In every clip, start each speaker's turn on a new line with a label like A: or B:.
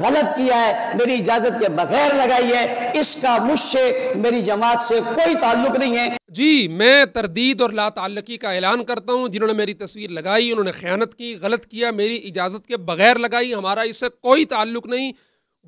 A: غلط کیا ہے، میری اجازت کے بغیر لگائی ہے، اس کا مجھ سے میری جماعت سے کوئی تعلق نہیں ہے۔
B: جی میں تردید اور لا تعلقی کا اعلان کرتا ہوں، جنہوں نے میری تصویر لگائی انہوں نے خیانت کی، غلط کیا، میری اجازت کے بغیر لگائی، ہمارا اس سے کوئی تعلق نہیں،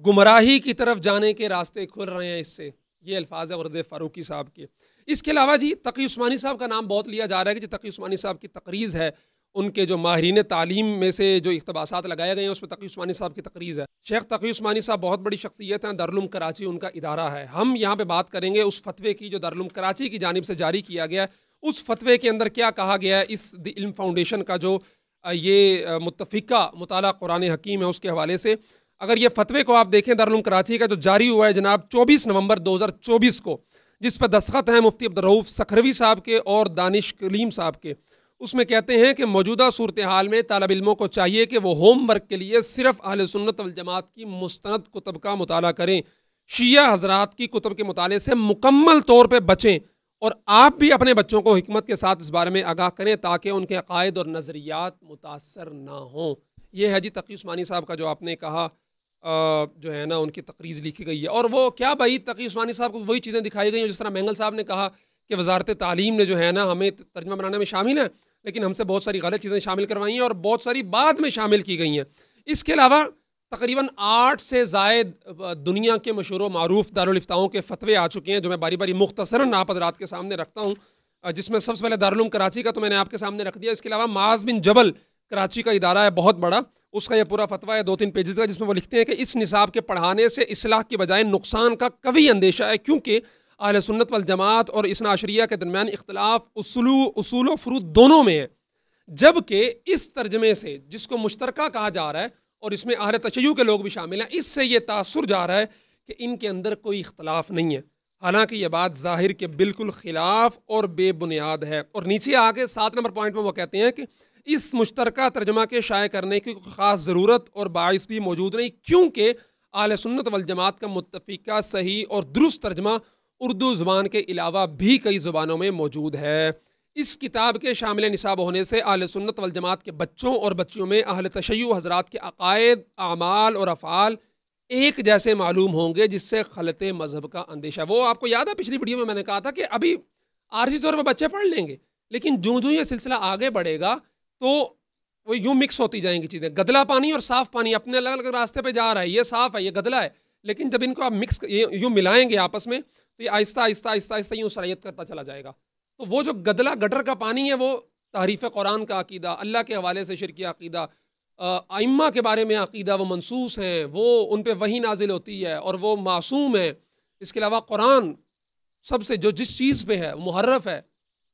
B: گمراہی کی طرف جانے کے راستے کھل رہے ہیں اس سے۔ یہ الفاظ ہے غرض فاروقی صاحب کے۔ اس کے علاوہ جی تقی عثمانی صاحب کا نام بہت لیا جا رہا ہے کہ جو تقی عثمانی صاحب کی تقریض ہے، ان کے جو ماہرین تعلیم میں سے جو اقتباسات لگائے گئے ہیں اس میں تقی عثمانی صاحب کی تقریض ہے۔ شیخ تقی عثمانی صاحب بہت بڑی شخصیت ہیں، دارالعلوم کراچی ان کا ادارہ ہے۔ ہم یہاں پہ بات کریں گے اس فتوے کی جو دارالعلوم کراچی کی جانب سے جاری کیا گیا ہے۔ اس فتوے کے اندر کیا کہا گیا ہے، اس دی علم فاؤنڈیشن کا جو یہ متفقہ مطالعہ قرآن حکیم ہے اس کے حوالے سے اگر یہ فتوے کو آپ دیکھیں دارالعلوم کراچی کا جو جاری ہوا ہے جناب 24 نومبر 2024 کو، جس پر دستخط ہیں مفتی عبدالرؤف سکھروی صاحب کے اور دانش کلیم صاحب کے، اس میں کہتے ہیں کہ موجودہ صورتحال میں طالب علموں کو چاہیے کہ وہ ہوم ورک کے لیے صرف اہل سنت والجماعت کی مستند کتب کا مطالعہ کریں، شیعہ حضرات کی کتب کے مطالعے سے مکمل طور پہ بچیں، اور آپ بھی اپنے بچوں کو حکمت کے ساتھ اس بارے میں آگاہ کریں تاکہ ان کے عقائد اور نظریات متاثر نہ ہوں۔ یہ ہے جی تقی عثمانی صاحب کا جو آپ نے کہا جو ہے نا ان کی تقریض لکھی گئی ہے۔ اور وہ کیا بھائی تقی عثمانی صاحب کو وہی چیزیں دکھائی گئی ہیں جس طرح مینگل صاحب نے کہا کہ وزارت تعلیم نے جو ہے نا ہمیں ترجمہ بنانے میں شامل ہے، لیکن ہم سے بہت ساری غلط چیزیں شامل کروائی ہیں اور بہت ساری بعد میں شامل کی گئی ہیں۔ اس کے علاوہ تقریباً 8 سے زائد دنیا کے مشہور و معروف دارالفتاؤں کے فتوے آ چکے ہیں جو میں باری باری مختصراً آپ حضرات کے سامنے رکھتا ہوں، جس میں سب سے پہلے دارالعلوم کراچی کا تو میں نے آپ کے سامنے رکھ دیا۔ اس کے علاوہ معاذ بن جبل کراچی کا ادارہ ہے بہت بڑا، اس کا یہ پورا فتویٰ ہے 2-3 پیجز کا، جس میں وہ لکھتے ہیں کہ اس نصاب کے پڑھانے سے اصلاح کی بجائے نقصان کا قوی اندیشہ ہے، کیونکہ اہل سنت والجماعت اور اثنا عشریہ کے درمیان اختلاف اصول و فروع دونوں میں ہے، جبکہ اس ترجمے سے جس کو مشترکہ کہا جا رہا ہے اور اس میں اہل تشیع کے لوگ بھی شامل ہیں، اس سے یہ تاثر جا رہا ہے کہ ان کے اندر کوئی اختلاف نہیں ہے، حالانکہ یہ بات ظاہر کے بالکل خلاف اور بے بنیاد ہے۔ اور نیچے آگے 7 نمبر پوائنٹ میں وہ کہتے ہیں کہ اس مشترکہ ترجمہ کے شائع کرنے کی کوئی خاص ضرورت اور باعث بھی موجود نہیں، کیونکہ اہل سنت والجماعت کا متفقہ صحیح اور درست ترجمہ اردو زبان کے علاوہ بھی کئی زبانوں میں موجود ہے۔ اس کتاب کے شامل نصاب ہونے سے اہل سنت والجماعت کے بچوں اور بچیوں میں اہل تشیع حضرات کے عقائد، اعمال اور افعال ایک جیسے معلوم ہوں گے، جس سے خلط مذہب کا اندیشہ۔ وہ آپ کو یاد ہے پچھلی ویڈیو میں نے کہا تھا کہ ابھی عارضی طور پر بچے پڑھ لیں گے، لیکن جو یہ سلسلہ آگے بڑھے گا تو وہ یوں مکس ہوتی جائیں گی چیزیں، گدلا پانی اور صاف پانی اپنے الگ الگ راستے پہ جا رہا ہے، یہ صاف ہے یہ گدلا ہے، لیکن جب ان کو آپ مکس یوں ملائیں گے آپس میں تو یہ آہستہ آہستہ آہستہ آہستہ یوں سرایت کرتا چلا جائے گا۔ تو وہ جو گدلا گٹر کا پانی ہے وہ تحریف قرآن کا عقیدہ، اللہ کے حوالے سے شرکی عقیدہ، ائمہ کے بارے میں عقیدہ وہ منسوس ہیں، وہ ان پہ وحی نازل ہوتی ہے اور وہ معصوم ہے۔ اس کے علاوہ قرآن سب سے جو جس چیز پہ ہے وہ محرف ہے،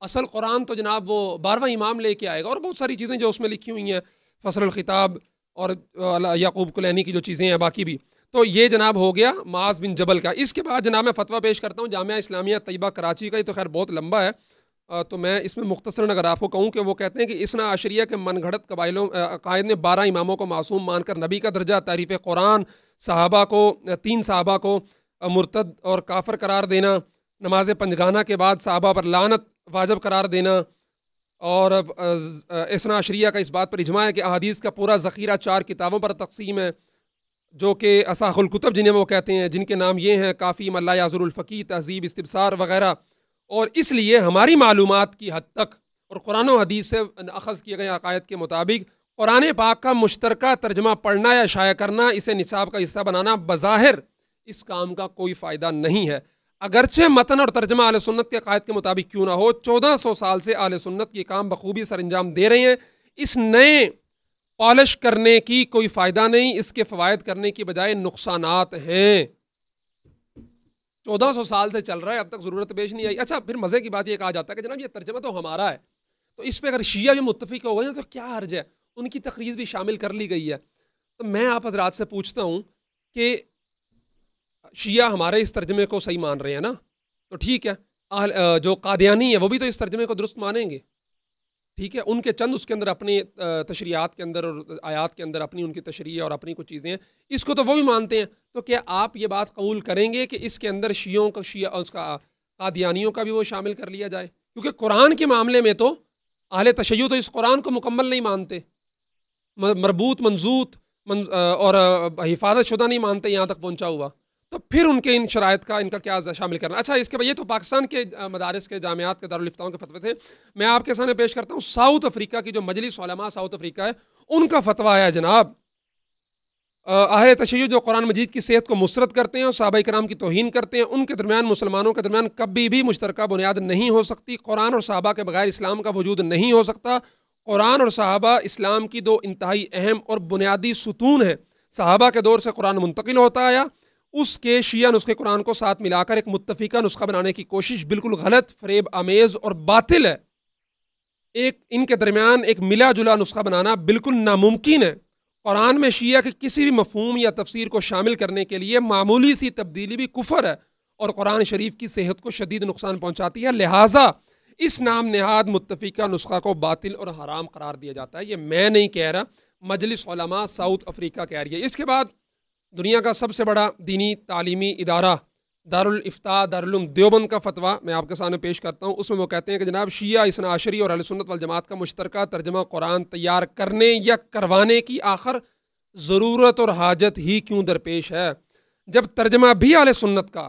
B: اصل قرآن تو جناب وہ 12واں امام لے کے آئے گا، اور بہت ساری چیزیں جو اس میں لکھی ہوئی ہیں، فصل الخطاب اور یعقوب کلینی کی جو چیزیں ہیں باقی بھی۔ تو یہ جناب ہو گیا معاذ بن جبل کا۔ اس کے بعد جناب میں فتویٰ پیش کرتا ہوں جامعہ اسلامیہ طیبہ کراچی کا، یہ تو خیر بہت لمبا ہے تو میں اس میں مختصراً اگر آپ کو کہوں کہ وہ کہتے ہیں کہ اثنا عشریہ کے من گھڑت قبائلوں عقائد نے 12 اماموں کو معصوم مان کر نبی کا درجہ، تعریف قرآن، صحابہ کو 3 صحابہ کو مرتد اور کافر قرار دینا، نماز پنجگانہ کے بعد صحابہ پر لعنت واجب قرار دینا، اور اثنا عشریہ کا اس بات پر اجماع ہے کہ احادیث کا پورا ذخیرہ 4 کتابوں پر تقسیم ہے، جو کہ اصح الکتب جنہیں وہ کہتے ہیں، جن کے نام یہ ہیں کافی، ملا یعذر الفقی، تہذیب، استبصار وغیرہ۔ اور اس لیے ہماری معلومات کی حد تک اور قرآن و حدیث سے اخذ کیے گئے عقائد کے مطابق قرآن پاک کا مشترکہ ترجمہ پڑھنا یا شائع کرنا، اسے نصاب کا حصہ بنانا بظاہر اس کام کا کوئی فائدہ نہیں ہے، اگرچہ متن اور ترجمہ اہل سنت کے عقائد کے مطابق کیوں نہ ہو۔ 1400 سال سے اہل سنت یہ کام بخوبی سر انجام دے رہے ہیں، اس نئے پالش کرنے کی کوئی فائدہ نہیں، اس کے فوائد کرنے کی بجائے نقصانات ہیں۔ 1400 سال سے چل رہا ہے، اب تک ضرورت پیش نہیں آئی۔ اچھا پھر مزے کی بات یہ کہا جاتا ہے کہ جناب یہ ترجمہ تو ہمارا ہے، تو اس پہ اگر شیعہ بھی متفق ہو گئے تو کیا حرج ہے، ان کی تقریض بھی شامل کر لی گئی ہے۔ تو میں آپ حضرات سے پوچھتا ہوں کہ شیعہ ہمارے اس ترجمے کو صحیح مان رہے ہیں نا، تو ٹھیک ہے، جو قادیانی ہے وہ بھی تو اس ترجمے کو درست مانیں گے، ٹھیک ہے، ان کے چند اس کے اندر اپنی تشریعات کے اندر اور آیات کے اندر اپنی ان کی تشریح اور اپنی کچھ چیزیں ہیں، اس کو تو وہ بھی مانتے ہیں۔ تو کیا آپ یہ بات قبول کریں گے کہ اس کے اندر شیعوں کا اس کا قادیانیوں کا بھی وہ شامل کر لیا جائے؟ کیونکہ قرآن کے معاملے میں تو اہل تشیع تو اس قرآن کو مکمل نہیں مانتے، مربوط منضوط اور حفاظت شدہ نہیں مانتے یہاں تک پہنچا ہوا، تو پھر ان کے ان شرائط کا ان کا کیا شامل کرنا۔ اچھا اس کے بعد یہ تو پاکستان کے مدارس کے جامعات کے دارالفتاؤں کے فتوے تھے، میں آپ کے سامنے پیش کرتا ہوں ساؤتھ افریقہ کی جو مجلس علماء ساؤتھ افریقہ ہے ان کا فتویٰ ہے جناب، اہل تشیع جو قرآن مجید کی صحت کو مسترد کرتے ہیں اور صحابہ کرام کی توہین کرتے ہیں، ان کے درمیان مسلمانوں کے درمیان کبھی بھی مشترکہ بنیاد نہیں ہو سکتی، قرآن اور صحابہ کے بغیر اسلام کا وجود نہیں ہو سکتا، قرآن اور صحابہ اسلام کی دو انتہائی اہم اور بنیادی ستون ہیں، صحابہ کے دور سے قرآن منتقل ہوتا آیا، اس کے شیعہ نسخے قرآن کو ساتھ ملا کر ایک متفقہ نسخہ بنانے کی کوشش بالکل غلط، فریب آمیز اور باطل ہے، ان کے درمیان ایک ملا جلا نسخہ بنانا بالکل ناممکن ہے۔ قرآن میں شیعہ کے کسی بھی مفہوم یا تفسیر کو شامل کرنے کے لیے معمولی سی تبدیلی بھی کفر ہے اور قرآن شریف کی صحت کو شدید نقصان پہنچاتی ہے، لہٰذا اس نام نہاد متفقہ نسخہ کو باطل اور حرام قرار دیا جاتا ہے۔ یہ میں نہیں کہہ رہا، مجلس علماء ساؤتھ افریقہ کہہ رہی ہے۔ اس کے بعد دنیا کا سب سے بڑا دینی تعلیمی ادارہ دارالفتاء دارالعلوم دیوبند کا فتویٰ میں آپ کے سامنے پیش کرتا ہوں۔ اس میں وہ کہتے ہیں کہ جناب شیعہ اثنا عشری اور اہل سنت والجماعت کا مشترکہ ترجمہ قرآن تیار کرنے یا کروانے کی آخر ضرورت اور حاجت ہی کیوں درپیش ہے، جب ترجمہ بھی اہل سنت کا،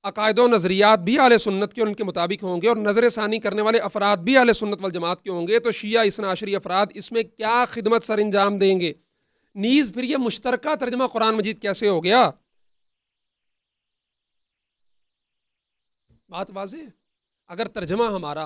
B: عقائد و نظریات بھی اہل سنت کے اور ان کے مطابق ہوں گے اور نظر ثانی کرنے والے افراد بھی اہل سنت والجماعت کے ہوں گے، تو شیعہ اثنا عشری افراد اس میں کیا خدمت سر انجام دیں گے؟ نیز پھر یہ مشترکہ ترجمہ قرآن مجید کیسے ہو گیا؟ بات واضح ہے، اگر ترجمہ ہمارا،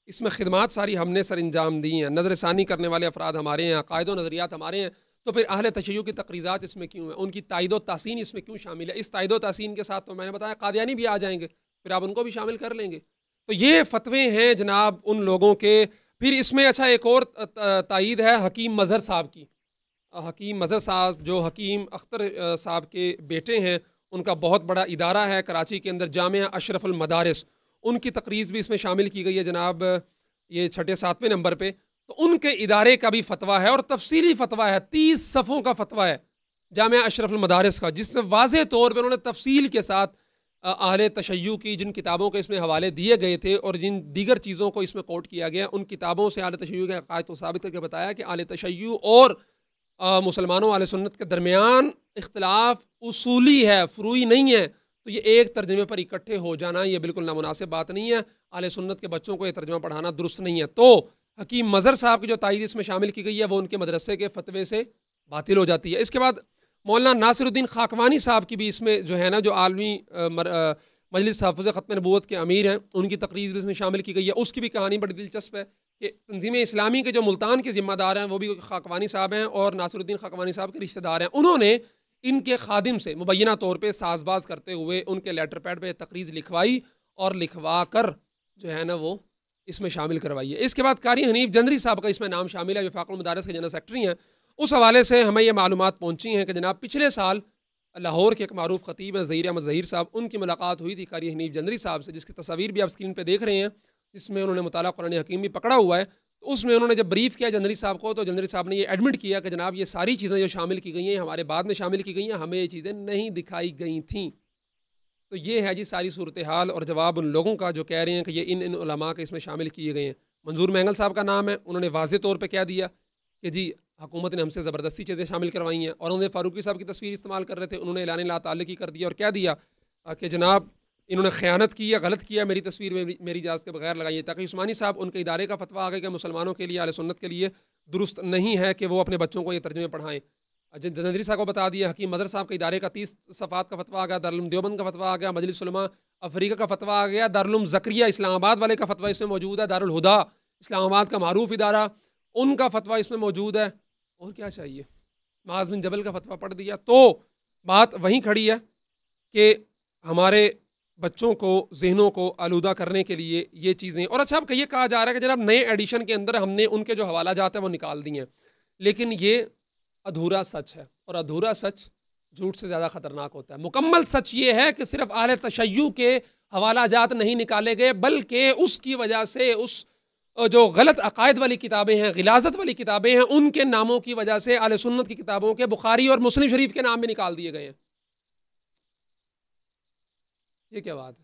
B: اس میں خدمات ساری ہم نے سر انجام دی ہیں، نظر ثانی کرنے والے افراد ہمارے ہیں، عقائد و نظریات ہمارے ہیں، تو پھر اہل تشیع کی تقریضات اس میں کیوں ہیں؟ ان کی تائید و تحسین اس میں کیوں شامل ہے؟ اس تائید و تحسین کے ساتھ تو میں نے بتایا قادیانی بھی آ جائیں گے، پھر آپ ان کو بھی شامل کر لیں گے۔ تو یہ فتوے ہیں جناب ان لوگوں کے۔ پھر اس میں اچھا ایک اور تائید ہے حکیم مظہر صاحب کی، حکیم مظہر صاحب جو حکیم اختر صاحب کے بیٹے ہیں، ان کا بہت بڑا ادارہ ہے کراچی کے اندر جامعہ اشرف المدارس، ان کی تقریض بھی اس میں شامل کی گئی ہے جناب، یہ 6 7ویں نمبر پہ۔ تو ان کے ادارے کا بھی فتویٰ ہے اور تفصیلی فتویٰ ہے، 30 صفحوں کا فتویٰ ہے جامعہ اشرف المدارس کا، جس میں واضح طور پہ انہوں نے تفصیل کے ساتھ اہل تشیع کی جن کتابوں کے اس میں حوالے دیے گئے تھے اور جن دیگر چیزوں کو اس میں کوٹ کیا گیا، ان کتابوں سے اہل تشیع کے عقائد کو ثابت کر کے بتایا کہ اہل تشیع اور مسلمانوں اہل سنت کے درمیان اختلاف اصولی ہے، فروعی نہیں ہے، تو یہ ایک ترجمے پر اکٹھے ہو جانا یہ بالکل نامناسب بات نہیں ہے، اہل سنت کے بچوں کو یہ ترجمہ پڑھانا درست نہیں ہے۔ تو حکیم مظہر صاحب کی جو تائید اس میں شامل کی گئی ہے وہ ان کے مدرسے کے فتوے سے باطل ہو جاتی ہے۔ اس کے بعد مولانا ناصر الدین خاکوانی صاحب کی بھی اس میں جو ہے نا، جو عالمی مجلس تحفظ ختم نبوت کے امیر ہیں، ان کی تقریر بھی اس میں شامل کی گئی ہے۔ اس کی بھی کہانی بڑی دلچسپ ہے کہ تنظیم اسلامی کے جو ملتان کے ذمہ دار ہیں وہ بھی خاکوانی صاحب ہیں اور ناصر الدین خاکوانی صاحب کے رشتہ دار ہیں، انہوں نے ان کے خادم سے مبینہ طور پہ ساز باز کرتے ہوئے ان کے لیٹر پیڈ پہ تقریر لکھوائی اور لکھوا کر جو ہے نا وہ اس میں شامل کروائی ہے۔ اس کے بعد قاری حنیف جندری صاحب کا اس میں نام شامل ہے، جو وفاق المدارس کے جنرل سیکرٹری ہیں۔ اس حوالے سے ہمیں یہ معلومات پہنچی ہیں کہ جناب پچھلے سال لاہور کے ایک معروف خطیب ہیں ظہیر احمد ظہیر صاحب، ان کی ملاقات ہوئی تھی قاری حنیف جندری صاحب سے، جس کی تصاویر بھی آپ اسکرین پہ دیکھ رہے ہیں، جس میں انہوں نے مطالعہ قرآن حکیم بھی پکڑا ہوا ہے۔ تو اس میں انہوں نے جب بریف کیا جندری صاحب کو، تو جندری صاحب نے یہ ایڈمٹ کیا کہ جناب یہ ساری چیزیں جو شامل کی گئی ہیں ہمارے بعد میں شامل کی گئی ہیں، ہمیں یہ چیزیں نہیں دکھائی گئی تھیں۔ تو یہ ہے جی ساری صورتحال اور جواب ان لوگوں کا جو کہہ رہے ہیں کہ یہ ان علماء کے اس میں شامل کیے گئے ہیں۔ منظور مینگل صاحب کا نام ہے، انہوں نے واضح طور پہ کہہ دیا کہ جی حکومت نے ہم سے زبردستی چیزیں شامل کروائی ہیں، اور انہوں نے فاروقی صاحب کی تصویر استعمال کر رہے تھے، انہوں نے اعلان لا تعلقی کر دیا اور کہہ دیا کہ جناب انہوں نے خیانت کی ہے، غلط کیا، میری تصویر میری اجازت کے بغیر لگائی ہے۔ تاکہ عثمانی صاحب ان کے ادارے کا فتویٰ آ گیا کہ مسلمانوں کے لیے اہل سنت کے لیے درست نہیں ہے کہ وہ اپنے بچوں کو یہ ترجمے پڑھائیں۔ جندری صاحب کو بتا دیا، حکیم مظہر صاحب کے ادارے کا 30 صفحات کا فتویٰ آ گیا، دارالعلوم دیوبند کا فتویٰ آ گیا، مجلس علماء افریقہ کا فتویٰ آ گیا، دارالعلوم زکریہ اسلام آباد والے کا فتویٰ اس میں موجود ہے، دارالہدا اسلام آباد کا معروف ادارہ ان کا فتویٰ اس میں موجود ہے، اور کیا چاہیے؟ معاذ بن جبل کا فتویٰ پڑھ دیا۔ تو بات وہیں کھڑی ہے کہ ہمارے بچوں کو ذہنوں کو آلودہ کرنے کے لیے یہ چیزیں، اور اچھا اب یہ کہا جا رہا ہے کہ جناب نئے ایڈیشن کے اندر ہم نے ان کے جو حوالہ جات ہیں وہ نکال دیے ہیں، لیکن یہ ادھورا سچ ہے، اور ادھورا سچ جھوٹ سے زیادہ خطرناک ہوتا ہے۔ مکمل سچ یہ ہے کہ صرف اہل تشیع کے حوالہ جات نہیں نکالے گئے، بلکہ اس کی وجہ سے اس جو غلط عقائد والی کتابیں ہیں، غلاظت والی کتابیں ہیں، ان کے ناموں کی وجہ سے اہل سنت کی کتابوں کے بخاری اور مسلم شریف کے نام بھی نکال دیے گئے ہیں۔ یہ کیا بات ہے؟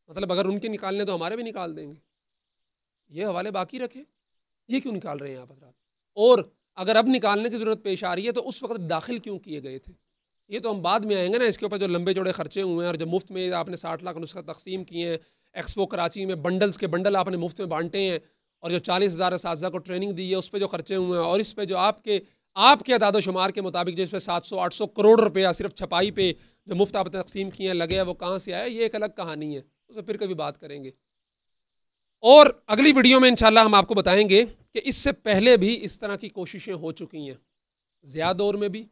B: مطلب اگر ان کے نکالنے تو ہمارے بھی نکال دیں گے، یہ حوالے باقی رکھے، یہ کیوں نکال رہے ہیں آپ حضرات؟ اور اگر اب نکالنے کی ضرورت پیش آ رہی ہے تو اس وقت داخل کیوں کیے گئے تھے؟ یہ تو ہم بعد میں آئیں گے نا اس کے اوپر، جو لمبے چوڑے خرچے ہوئے ہیں اور جو مفت میں آپ نے 60 لاکھ نسخہ تقسیم کیے ہیں، ایکسپو کراچی میں بنڈلز کے بنڈل آپ نے مفت میں بانٹے ہیں، اور جو 40,000 اساتذہ کو ٹریننگ دی ہے اس پہ جو خرچے ہوئے ہیں، اور اس پہ جو آپ کے اعداد و شمار کے مطابق جو اس پہ 700-800 کروڑ روپیہ صرف چھپائی پہ جو مفت آپ نے تقسیم کیے ہیں لگے ہیں، وہ کہاں سے آئے؟ یہ ایک الگ کہانی ہے، اسے پھر کبھی بات کریں گے۔ اور اگلی ویڈیو میں انشاءاللہ ہم آپ کو بتائیں گے کہ اس سے پہلے بھی اس طرح کی کوششیں ہو چکی ہیں، ضیاء دور میں بھی،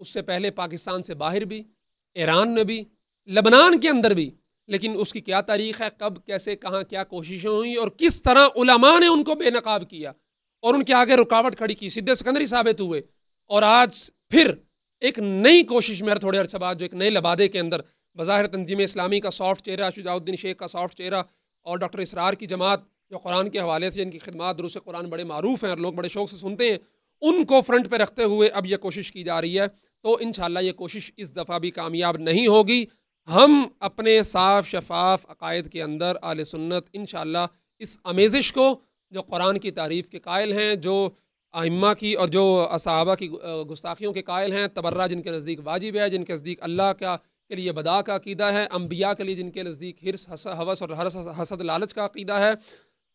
B: اس سے پہلے پاکستان سے باہر بھی، ایران میں بھی، لبنان کے اندر بھی، لیکن اس کی کیا تاریخ ہے، کب، کیسے، کہاں کیا کوششیں ہوئیں اور کس طرح علماء نے ان کو بے نقاب کیا اور ان کے آگے رکاوٹ کھڑی کی، سدھے سکندری ثابت ہوئے، اور آج پھر ایک نئی کوشش میں تھوڑے عرصے بعد جو ایک نئے لبادے کے اندر بظاہر تنظیم اسلامی کا سافٹ چہرہ، شجاع الدین شیخ کا سافٹ چہرہ، اور ڈاکٹر اسرار کی جماعت جو قرآن کے حوالے سے جن کی خدمات دروس قرآن بڑے معروف ہیں اور لوگ بڑے شوق سے سنتے ہیں، ان کو فرنٹ پہ رکھتے ہوئے اب یہ کوشش کی جا رہی ہے، تو انشاءاللہ یہ کوشش اس دفعہ بھی کامیاب نہیں ہوگی۔ ہم اپنے صاف شفاف عقائد کے اندر اہل سنت انشاءاللہ اس آمیزش کو، جو قرآن کی تعریف کے قائل ہیں، جو ائمہ کی اور جو صحابہ کی گستاخیوں کے قائل ہیں، تبرہ جن کے نزدیک واجب ہے، جن کے نزدیک اللہ کے لیے بدا کا عقیدہ ہے، انبیاء کے لیے جن کے نزدیک حرص، ہوس اور حسد لالچ کا عقیدہ ہے،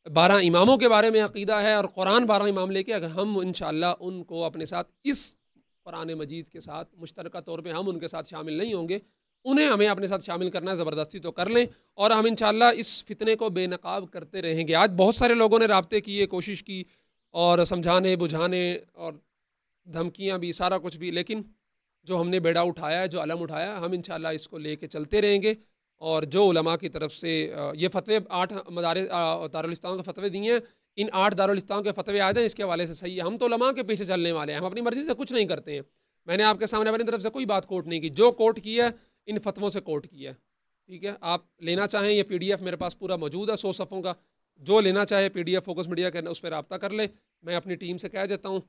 B: 12 اماموں کے بارے میں عقیدہ ہے، اور قرآن 12 امام لے کے اگر ہم انشاءاللہ ان کو اپنے ساتھ اس قرآن مجید کے ساتھ مشترکہ طور پہ ہم ان کے ساتھ شامل نہیں ہوں گے، انہیں ہمیں اپنے ساتھ شامل کرنا ہے، زبردستی تو کر لیں، اور ہم انشاءاللہ اس فتنے کو بے نقاب کرتے رہیں گے۔ آج بہت سارے لوگوں نے رابطے کیے، کوشش کی، اور سمجھانے بجھانے اور دھمکیاں بھی، سارا کچھ بھی، لیکن جو ہم نے بیڑا اٹھایا ہے، جو علم اٹھایا ہے، ہم انشاءاللہ اس کو لے کے چلتے رہیں گے، اور جو علماء کی طرف سے یہ فتوے 8 دارالاسلام کے فتوے دیے ہیں، ان 8 دارالاسلام کے فتوے آئے ہیں، اس کے حوالے سے صحیح ہے۔ ہم تو علماء کے پیچھے چلنے والے ہیں، ہم اپنی مرضی سے کچھ نہیں کرتے ہیں۔ میں نے آپ کے سامنے اپنی طرف سے کوئی بات کوٹ نہیں کی، جو کوٹ کی ہے ان فتووں سے کوٹ کیا ہے، ٹھیک ہے؟ آپ لینا چاہیں یہ PDF میرے پاس پورا موجود ہے 100 صفحوں کا، جو لینا چاہے PDF فوکس میڈیا کے اس پہ رابطہ کر لے، میں اپنی ٹیم سے کہہ دیتا ہوں،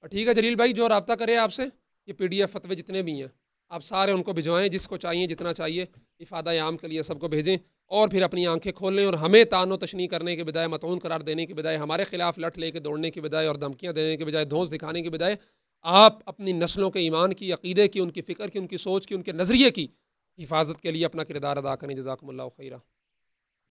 B: ٹھیک ہے جلیل بھائی؟ جو رابطہ کرے آپ سے، یہ PDF فتوے جتنے بھی ہیں آپ سارے ان کو بھجوائیں، جس کو چاہیے جتنا چاہیے، افادہ عام کے لیے سب کو بھیجیں، اور پھر اپنی آنکھیں کھول لیں، اور ہمیں طعن و تشنیع کرنے کے بجائے، مطعون قرار دینے کے بجائے، ہمارے خلاف لٹ لے کے دوڑنے کی بجائے اور دھمکیاں دینے کے بجائے، دھونس دکھانے کے بجائے، آپ اپنی نسلوں کے ایمان کی، عقیدے کی، ان کی فکر کی، ان کی سوچ کی، ان کے نظریے کی حفاظت کے لیے اپنا کردار ادا کریں۔ جزاکم اللہ خیرہ۔